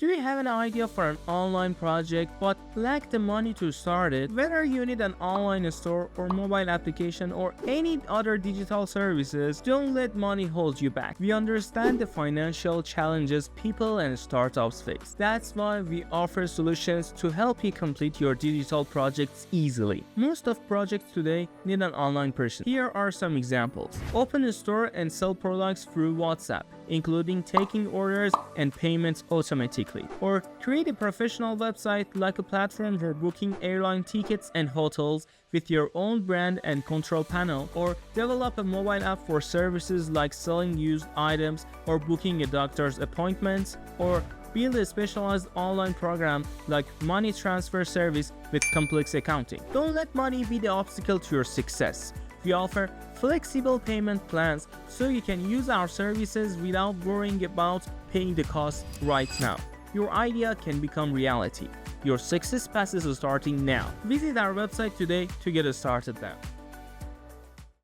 Do you have an idea for an online project but lack the money to start it? Whether you need an online store or mobile application or any other digital services, don't let money hold you back. We understand the financial challenges people and startups face. That's why we offer solutions to help you complete your digital projects easily. Most of projects today need an online person. Here are some examples. Open a store and sell products through WhatsApp, including taking orders and payments automatically. Or create a professional website like a platform for booking airline tickets and hotels with your own brand and control panel. Or develop a mobile app for services like selling used items or booking a doctor's appointments. Or build a specialized online program like money transfer service with complex accounting. Don't let money be the obstacle to your success. We offer flexible payment plans so you can use our services without worrying about paying the cost right now. Your idea can become reality. Your success path is starting now. Visit our website today to get started now.